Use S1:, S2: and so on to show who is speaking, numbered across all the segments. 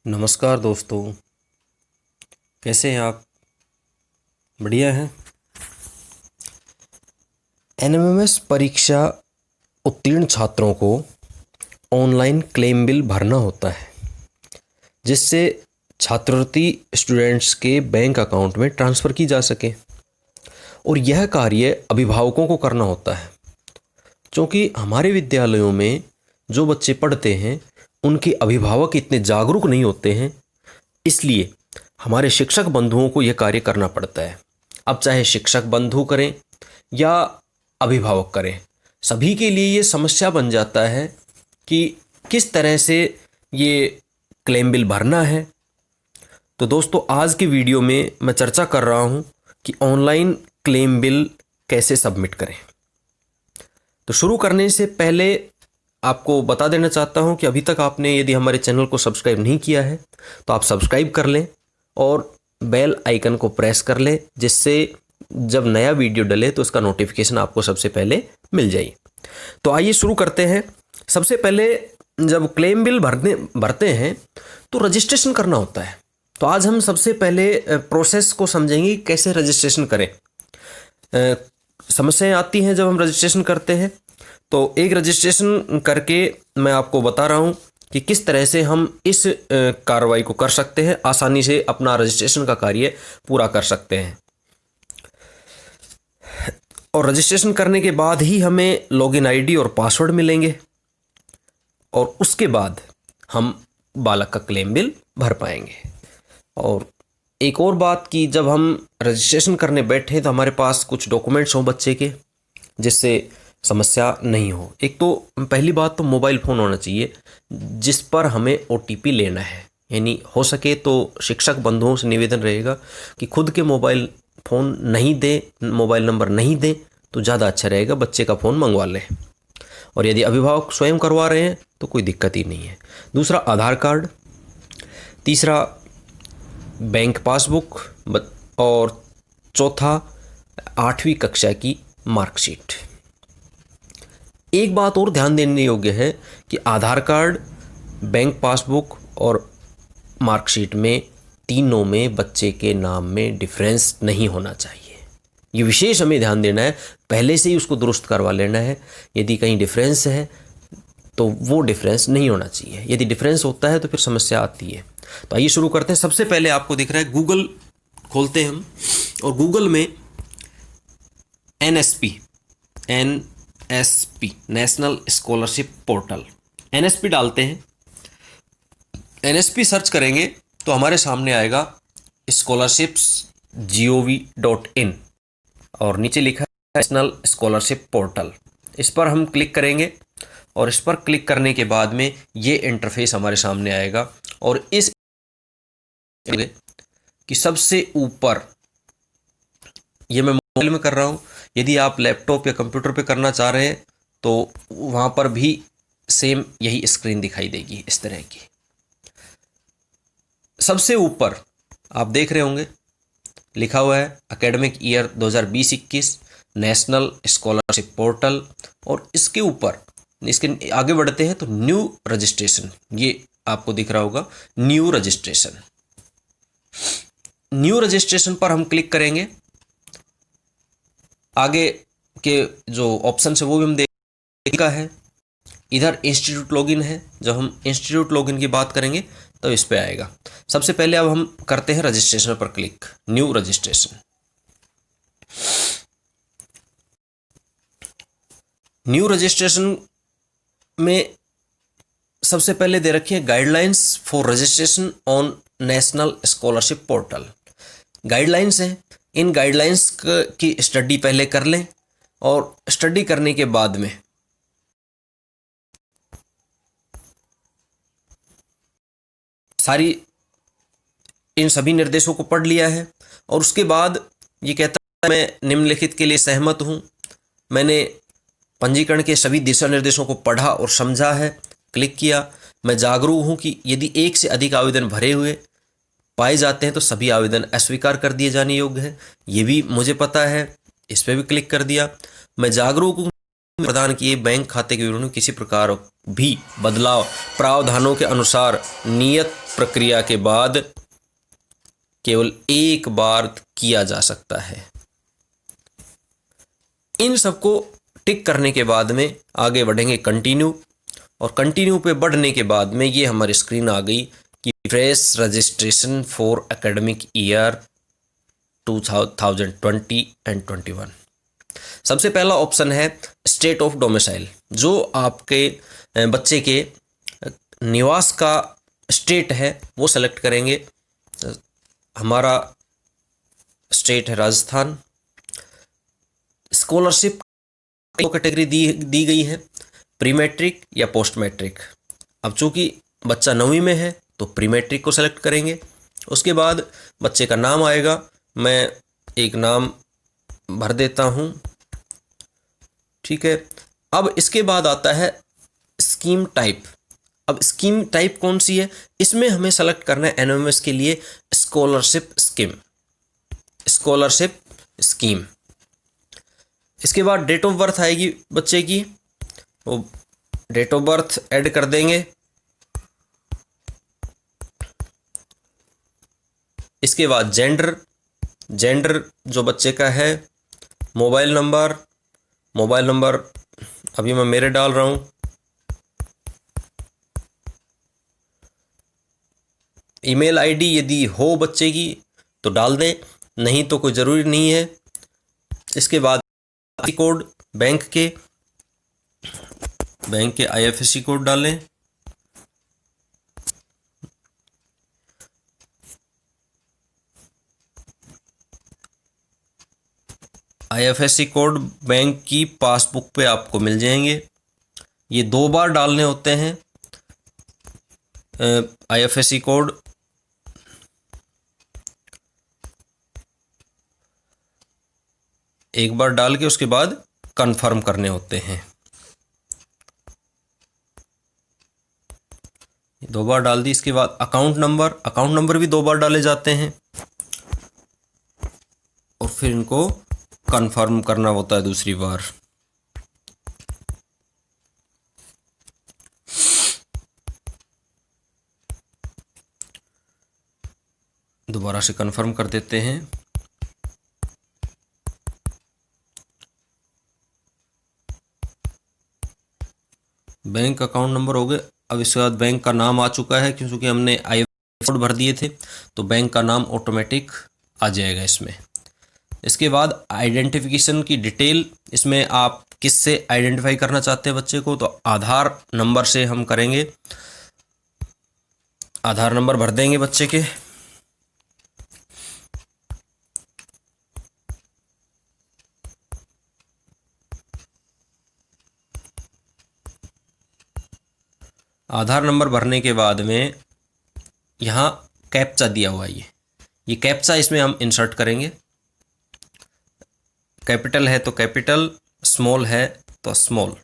S1: नमस्कार दोस्तों, कैसे हैं आप? बढ़िया हैं। एनएमएमएस परीक्षा उत्तीर्ण छात्रों को ऑनलाइन क्लेम बिल भरना होता है, जिससे छात्रवृत्ति स्टूडेंट्स के बैंक अकाउंट में ट्रांसफ़र की जा सके। और यह कार्य अभिभावकों को करना होता है, क्योंकि हमारे विद्यालयों में जो बच्चे पढ़ते हैं उनके अभिभावक इतने जागरूक नहीं होते हैं, इसलिए हमारे शिक्षक बंधुओं को यह कार्य करना पड़ता है। अब चाहे शिक्षक बंधु करें या अभिभावक करें, सभी के लिए ये समस्या बन जाता है कि किस तरह से ये क्लेम बिल भरना है। तो दोस्तों, आज की वीडियो में मैं चर्चा कर रहा हूँ कि ऑनलाइन क्लेम बिल कैसे सबमिट करें। तो शुरू करने से पहले आपको बता देना चाहता हूं कि अभी तक आपने यदि हमारे चैनल को सब्सक्राइब नहीं किया है तो आप सब्सक्राइब कर लें और बेल आइकन को प्रेस कर लें, जिससे जब नया वीडियो डले तो उसका नोटिफिकेशन आपको सबसे पहले मिल जाए। तो आइए शुरू करते हैं। सबसे पहले जब क्लेम बिल भरते हैं तो रजिस्ट्रेशन करना होता है। तो आज हम सबसे पहले प्रोसेस को समझेंगे, कैसे रजिस्ट्रेशन करें। समस्याएं आती हैं जब हम रजिस्ट्रेशन करते हैं, तो एक रजिस्ट्रेशन करके मैं आपको बता रहा हूँ कि किस तरह से हम इस कार्रवाई को कर सकते हैं, आसानी से अपना रजिस्ट्रेशन का कार्य पूरा कर सकते हैं। और रजिस्ट्रेशन करने के बाद ही हमें लॉगिन आईडी और पासवर्ड मिलेंगे, और उसके बाद हम बालक का क्लेम बिल भर पाएंगे। और एक और बात कि जब हम रजिस्ट्रेशन करने बैठे तो हमारे पास कुछ डॉक्यूमेंट्स हों बच्चे के, जिससे समस्या नहीं हो। एक तो पहली बात तो मोबाइल फ़ोन होना चाहिए जिस पर हमें ओटीपी लेना है। यानी हो सके तो शिक्षक बंधुओं से निवेदन रहेगा कि खुद के मोबाइल फ़ोन नहीं दें, मोबाइल नंबर नहीं दें तो ज़्यादा अच्छा रहेगा, बच्चे का फ़ोन मंगवा लें। और यदि अभिभावक स्वयं करवा रहे हैं तो कोई दिक्कत ही नहीं है। दूसरा, आधार कार्ड। तीसरा, बैंक पासबुक। और चौथा, 8वीं कक्षा की मार्कशीट। एक बात और ध्यान देने योग्य है कि आधार कार्ड, बैंक पासबुक और मार्कशीट में तीनों में बच्चे के नाम में डिफरेंस नहीं होना चाहिए। ये विशेष हमें ध्यान देना है, पहले से ही उसको दुरुस्त करवा लेना है। यदि कहीं डिफरेंस है तो वो डिफरेंस नहीं होना चाहिए। यदि डिफरेंस होता है तो फिर समस्या आती है। तो आइए शुरू करते हैं। सबसे पहले आपको दिख रहा है, गूगल खोलते हैं हम, और गूगल में NSP national scholarship portal, NSP डालते हैं। एनएसपी सर्च करेंगे तो हमारे सामने आएगा scholarships.gov.in और नीचे लिखा है नेशनल स्कॉलरशिप पोर्टल। इस पर हम क्लिक करेंगे और इस पर क्लिक करने के बाद में ये इंटरफेस हमारे सामने आएगा। और इस कि सबसे ऊपर, ये मैं मोबाइल में कर रहा हूँ, यदि आप लैपटॉप या कंप्यूटर पे करना चाह रहे हैं तो वहाँ पर भी सेम यही स्क्रीन दिखाई देगी इस तरह की। सबसे ऊपर आप देख रहे होंगे लिखा हुआ है academic year 2020-21 national scholarship portal, और इसके ऊपर इसके आगे बढ़ते हैं तो न्यू रजिस्ट्रेशन, ये आपको दिख रहा होगा न्यू रजिस्ट्रेशन। न्यू रजिस्ट्रेशन पर हम क्लिक करेंगे। आगे के जो ऑप्शन है वो भी हम देखा है। इधर इंस्टीट्यूट लॉगिन है, जब हम इंस्टीट्यूट लॉगिन की बात करेंगे तो इस पे आएगा। सबसे पहले अब हम करते हैं रजिस्ट्रेशन पर click, new registration. New registration में सबसे पहले दे रखी है guidelines for registration on national scholarship portal. Guidelines है, इन गाइडलाइंस की स्टडी पहले कर लें, और स्टडी करने के बाद में इन सभी निर्देशों को पढ़ लिया है। और उसके बाद ये कहता है मैं निम्नलिखित के लिए सहमत हूँ। मैंने पंजीकरण के सभी दिशा निर्देशों को पढ़ा और समझा है, क्लिक किया। मैं जागरूक हूँ कि यदि एक से अधिक आवेदन भरे हुए पाए जाते हैं तो सभी आवेदन अस्वीकार कर दिए जाने योग्य है, ये भी मुझे पता है, इस पर भी क्लिक कर दिया। मैं जागरूक हूँ प्रदान किए बैंक खाते के विवरण में किसी प्रकार भी बदलाव प्रावधानों के अनुसार नियत प्रक्रिया के बाद केवल एक बार किया जा सकता है। इन सबको टिक करने के बाद में आगे बढ़ेंगे कंटिन्यू, और कंटिन्यू पे बढ़ने के बाद में ये हमारी स्क्रीन आ गई कि fresh registration for academic year 2020 and 21। सबसे पहला ऑप्शन है स्टेट ऑफ डोमिसाइल, जो आपके बच्चे के निवास का स्टेट है वो सेलेक्ट करेंगे। हमारा स्टेट है राजस्थान। स्कॉलरशिप कैटेगरी दी गई है, प्री मैट्रिक या पोस्ट मैट्रिक। अब चूंकि बच्चा 9वीं में है तो प्री मैट्रिक को सेलेक्ट करेंगे। उसके बाद बच्चे का नाम आएगा, मैं एक नाम भर देता हूँ, ठीक है। अब इसके बाद आता है स्कीम टाइप। अब स्कीम टाइप कौन सी है, इसमें हमें सेलेक्ट करना है एनएमएस के लिए स्कॉलरशिप स्कीम, स्कॉलरशिप स्कीम। इसके बाद डेट ऑफ बर्थ आएगी बच्चे की, वो डेट ऑफ बर्थ ऐड कर देंगे। इसके बाद जेंडर, जेंडर जो बच्चे का है, मोबाइल नंबर, मोबाइल नंबर अभी मैं मेरे डाल रहा हूँ। ईमेल आईडी यदि हो बच्चे की तो डाल दें, नहीं तो कोई ज़रूरी नहीं है। इसके बाद कोड, बैंक के आईएफएससी कोड डालें। आईएफएससी कोड बैंक की पासबुक पे आपको मिल जाएंगे। ये 2 बार डालने होते हैं आईएफएससी कोड। एक बार डाल के उसके बाद कंफर्म करने होते हैं। 2 बार डाल दी। इसके बाद अकाउंट नंबर भी 2 बार डाले जाते हैं और फिर इनको कंफर्म करना होता है दूसरी बार। दोबारा से कंफर्म कर देते हैं। बैंक अकाउंट नंबर हो गए। अब इसके बाद बैंक का नाम आ चुका है, क्योंकि हमने आईएफएससी कोड भर दिए थे तो बैंक का नाम ऑटोमेटिक आ जाएगा इसमें। इसके बाद आइडेंटिफिकेशन की डिटेल, इसमें आप किससे आइडेंटिफाई करना चाहते हैं बच्चे को, तो आधार नंबर से हम करेंगे। आधार नंबर भर देंगे बच्चे के। आधार नंबर भरने के बाद में यहाँ कैप्चा दिया हुआ है, ये कैप्चा इसमें हम इंसर्ट करेंगे। कैपिटल है तो कैपिटल, स्मॉल है तो स्मॉल।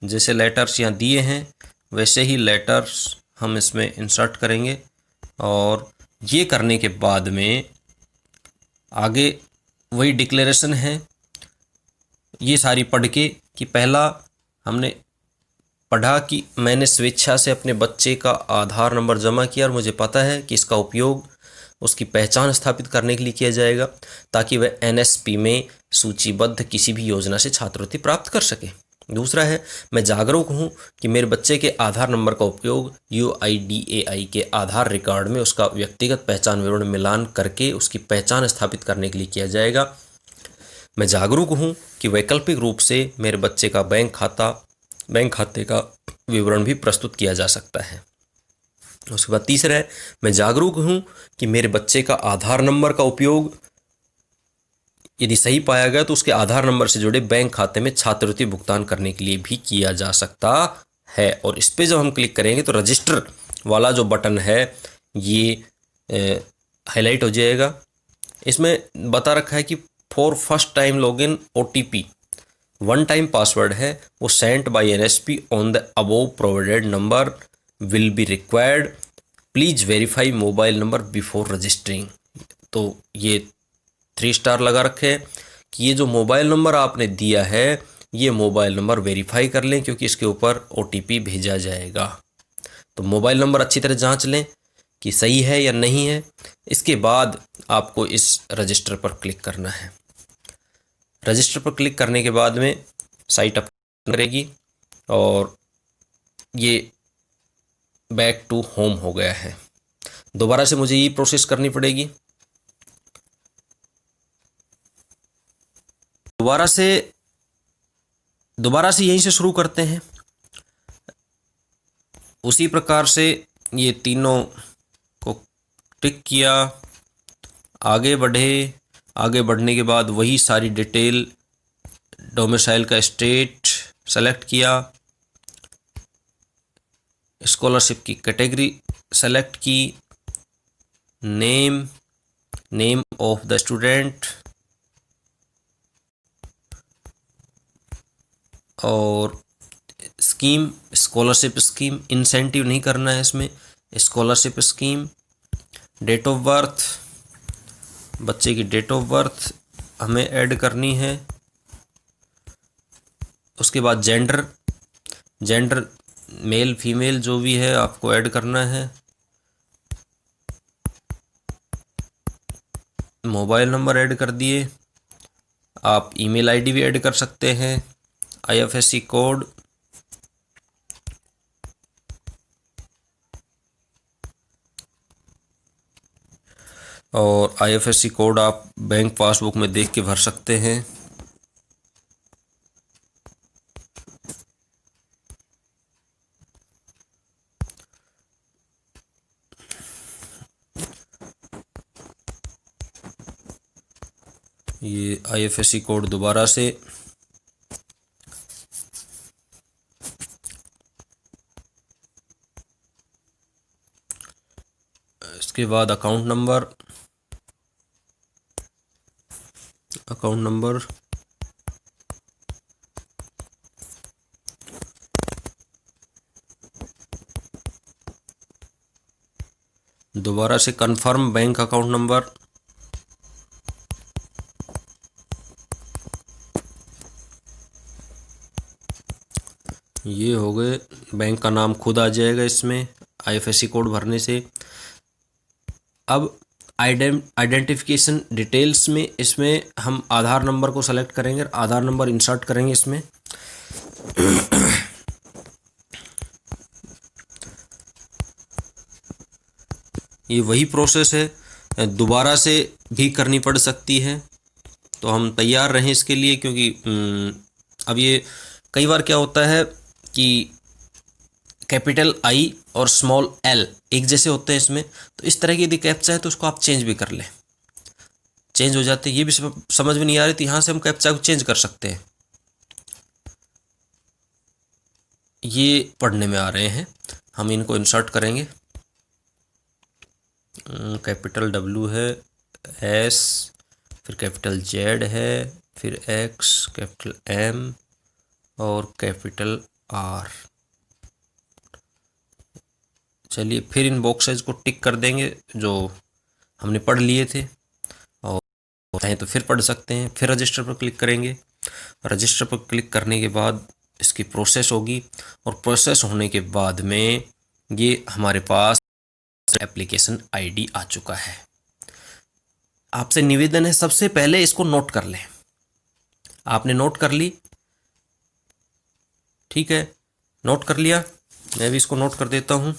S1: जैसे लेटर्स यहाँ दिए हैं वैसे ही लेटर्स हम इसमें इंसर्ट करेंगे। और ये करने के बाद में आगे वही डिक्लेरेशन है, ये सारी पढ़ के कि पहला हमने पढ़ा कि मैंने स्वेच्छा से अपने बच्चे का आधार नंबर जमा किया और मुझे पता है कि इसका उपयोग उसकी पहचान स्थापित करने के लिए किया जाएगा ताकि वह एनएसपी में सूचीबद्ध किसी भी योजना से छात्रवृत्ति प्राप्त कर सके। दूसरा है, मैं जागरूक हूँ कि मेरे बच्चे के आधार नंबर का उपयोग UIDAI के आधार रिकॉर्ड में उसका व्यक्तिगत पहचान विवरण मिलान करके उसकी पहचान स्थापित करने के लिए किया जाएगा। मैं जागरूक हूँ कि वैकल्पिक रूप से मेरे बच्चे का बैंक खाते का विवरण भी प्रस्तुत किया जा सकता है। उसके बाद तीसरा है, मैं जागरूक हूँ कि मेरे बच्चे का आधार नंबर का उपयोग यदि सही पाया गया तो उसके आधार नंबर से जुड़े बैंक खाते में छात्रवृत्ति भुगतान करने के लिए भी किया जा सकता है। और इस पर जब हम क्लिक करेंगे तो रजिस्टर वाला जो बटन है ये हाईलाइट हो जाएगा। इसमें बता रखा है कि for first time login OTP 1 time password है, वो sent by NSP on the above provided number will be required, please verify mobile number before registering. तो ये 3 स्टार लगा रखे हैं कि ये जो मोबाइल नंबर आपने दिया है ये मोबाइल नंबर वेरीफाई कर लें, क्योंकि इसके ऊपर OTP भेजा जाएगा। तो मोबाइल नंबर अच्छी तरह जांच लें कि सही है या नहीं है। इसके बाद आपको इस रजिस्टर पर क्लिक करना है। रजिस्टर पर क्लिक करने के बाद में साइट अपडेट करेगी और ये बैक टू होम हो गया है। दोबारा से मुझे ये प्रोसेस करनी पड़ेगी। दोबारा से यहीं से शुरू करते हैं। उसी प्रकार से ये तीनों को टिक किया, आगे बढ़े। आगे बढ़ने के बाद वही सारी डिटेल, डोमिसाइल का स्टेट सेलेक्ट किया, स्कॉलरशिप की कैटेगरी सेलेक्ट की, नेम ऑफ द स्टूडेंट और स्कीम, स्कॉलरशिप स्कीम, इंसेंटिव नहीं करना है इसमें, scholarship scheme, date of birth, बच्चे की डेट ऑफ बर्थ हमें ऐड करनी है। उसके बाद जेंडर मेल फीमेल जो भी है आपको ऐड करना है। मोबाइल नंबर ऐड कर दिए। आप ईमेल आईडी भी ऐड कर सकते हैं। IFSC कोड, और IFSC कोड आप बैंक पासबुक में देख के भर सकते हैं। ये IFSC कोड दोबारा से, इसके बाद अकाउंट नंबर, दोबारा से कंफर्म बैंक अकाउंट नंबर, ये हो गए। बैंक का नाम खुद आ जाएगा इसमें IFSC कोड भरने से। अब आइडेंटिफिकेशन डिटेल्स में इसमें हम आधार नंबर को सेलेक्ट करेंगे, आधार नंबर इंसर्ट करेंगे इसमें। ये वही प्रोसेस है, दोबारा से भी करनी पड़ सकती है, तो हम तैयार रहें इसके लिए, क्योंकि अब ये कई बार क्या होता है कि कैपिटल I और स्मॉल l एक जैसे होते हैं इसमें। तो इस तरह की यदि कैप्चा है तो उसको आप चेंज भी कर लें, चेंज हो जाते हैं। ये भी समझ में नहीं आ रही थी, यहाँ से हम कैप्चा को चेंज कर सकते हैं। ये पढ़ने में आ रहे हैं, हम इनको इंसर्ट करेंगे। कैपिटल W है, S, फिर कैपिटल Z है, फिर X, कैपिटल M और कैपिटल R। चलिए फिर इन बॉक्सेस को टिक कर देंगे जो हमने पढ़ लिए थे, और चाहें तो फिर पढ़ सकते हैं। फिर रजिस्टर पर क्लिक करेंगे। रजिस्टर पर क्लिक करने के बाद इसकी प्रोसेस होगी, और प्रोसेस होने के बाद में ये हमारे पास एप्लीकेशन ID आ चुका है। आपसे निवेदन है, सबसे पहले इसको नोट कर लें। आपने नोट कर ली, ठीक है, नोट कर लिया। मैं भी इसको नोट कर देता हूँ।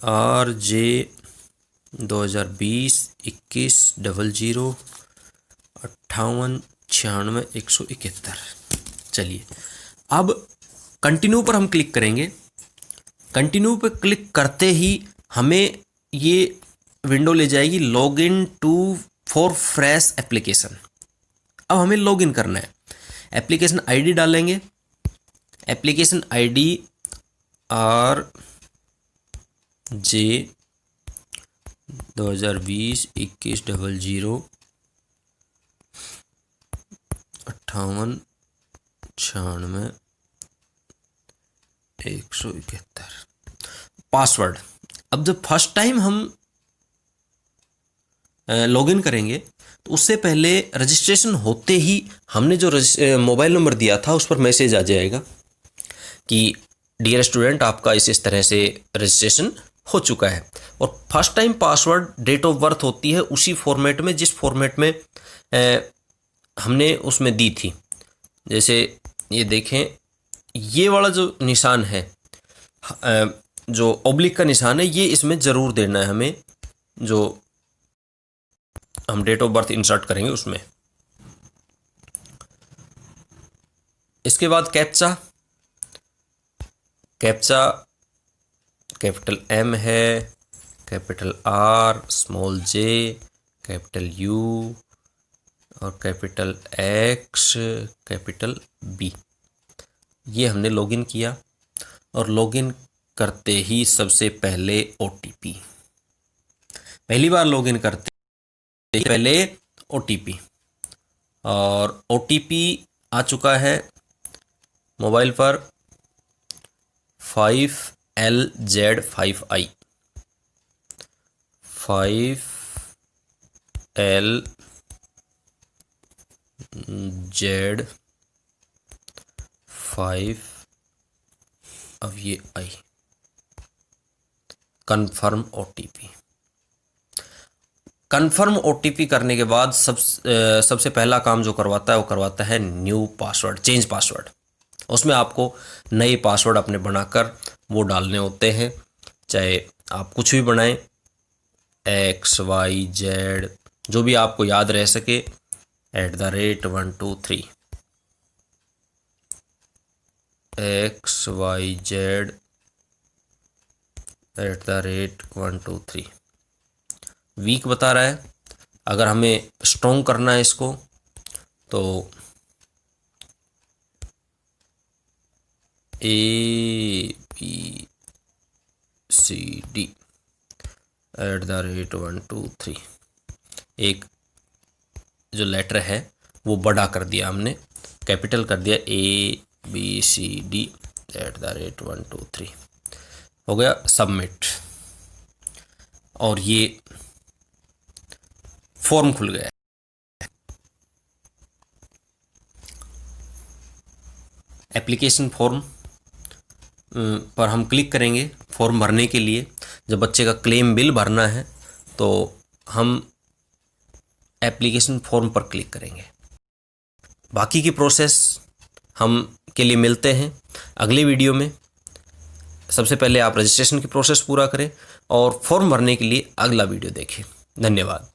S1: RJ 2020-21-00 5896-171। चलिए अब कंटिन्यू पर हम क्लिक करेंगे। कंटिन्यू पर क्लिक करते ही हमें ये विंडो ले जाएगी login to for fresh application. अब हमें लॉगिन करना है। एप्लीकेशन ID डालेंगे। Application ID RJ 2020-21-00 5896-171। पासवर्ड, अब जब फर्स्ट टाइम हम लॉगिन करेंगे तो उससे पहले रजिस्ट्रेशन होते ही हमने जो मोबाइल नंबर दिया था उस पर मैसेज आ जाएगा कि डियर स्टूडेंट, आपका इस तरह से रजिस्ट्रेशन हो चुका है। और first time password date of birth होती है उसी फॉर्मेट में जिस फॉर्मेट में हमने उसमें दी थी। जैसे ये देखें, ये वाला जो निशान है, जो ऑब्लिक का निशान है, ये इसमें ज़रूर देना है हमें, जो हम डेट ऑफ बर्थ इंसर्ट करेंगे उसमें। इसके बाद कैप्चा कैपिटल M है, capital R, small J, capital U और कैपिटल X, कैपिटल B। ये हमने लॉगिन किया और लॉगिन करते ही सबसे पहले OTP, पहली बार लॉगिन करते ही पहले OTP, और OTP आ चुका है मोबाइल पर 5LZ5I 5LZ5, अब ये I confirm OTP। Confirm OTP करने के बाद सबसे पहला काम जो करवाता है वो करवाता है न्यू पासवर्ड, चेंज पासवर्ड। उसमें आपको नए पासवर्ड अपने बनाकर वो डालने होते हैं, चाहे आप कुछ भी बनाएं, XYZ जो भी आपको याद रह सके, @123 XYZ @123। वीक बता रहा है, अगर हमें स्ट्रॉन्ग करना है इसको तो ABCD @123। एक जो लेटर है वो बड़ा कर दिया हमने, कैपिटल कर दिया, ABCD @123। हो गया सबमिट, और ये फॉर्म खुल गया। एप्लीकेशन फॉर्म पर हम क्लिक करेंगे फॉर्म भरने के लिए। जब बच्चे का क्लेम बिल भरना है तो हम एप्लीकेशन फॉर्म पर क्लिक करेंगे। बाकी की प्रोसेस हम के लिए मिलते हैं अगले वीडियो में। सबसे पहले आप रजिस्ट्रेशन की प्रोसेस पूरा करें और फॉर्म भरने के लिए अगला वीडियो देखें। धन्यवाद।